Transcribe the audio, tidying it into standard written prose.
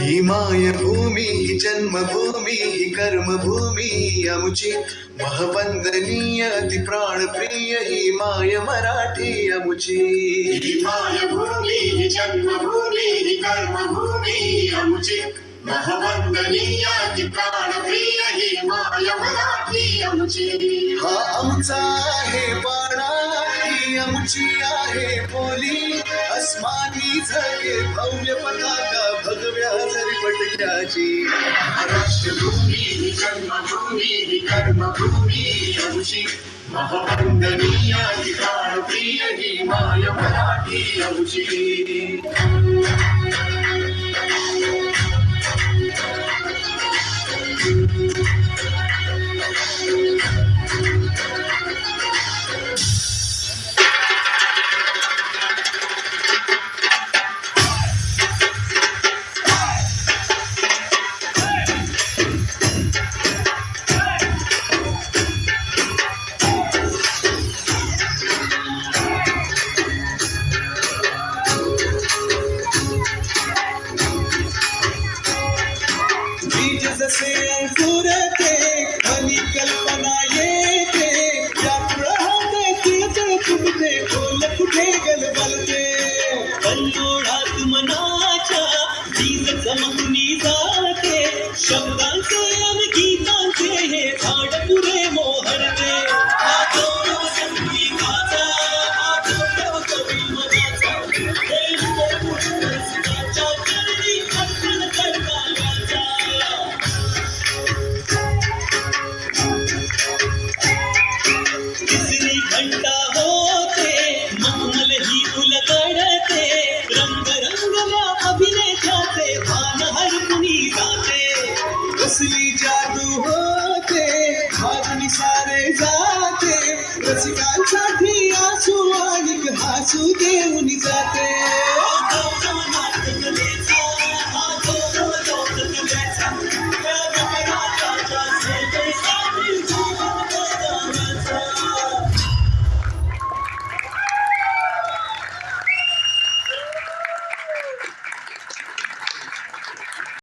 ही मायभूमी ही जन्मभूमी ही कर्मभूमी आमुची महवंदनीय ती प्राणप्रिय ही माय मराठी आमुची ही मायभूमी ही जन्मभूमी ही कर्मभूमी आमुची महवंदनीय ती प्राणप्रिय ही माय मराठी आमुची हा आमचा आहे बाणा ही आमची आहे बोली अस्मानी झळे भव्य पताका भगव्या झरपटक्याची राष्ट्रभूमी ही जन्मभूमी ही कर्मभूमी आमुची महवंदनीय ती प्राणप्रिय ही माय मराठी आमुची बीज जसे अंकुरते मनी कल्पना येते त्यात राहते तिळतळ फुटते फुल कुठे गलबलते कल्लोळात मनाच्या बीज चमकुनी जाते शब्दांचे आणि गीतांचे हे झाड पुरे मोहरते हा गौरव संगीताचा हा गौरव कवी मनाचा हे रसिकाच्या चरणी अर्पण करणाऱ्याचा तिसरी घंटा होते मखमल ही उलगडते रंग रंगल्या अभिनेत्याचे भान हरपुनी जाते कसली जादू होते भाजनी सारे जाते रसिकांसाठी आसू आणि हसू देऊन जाते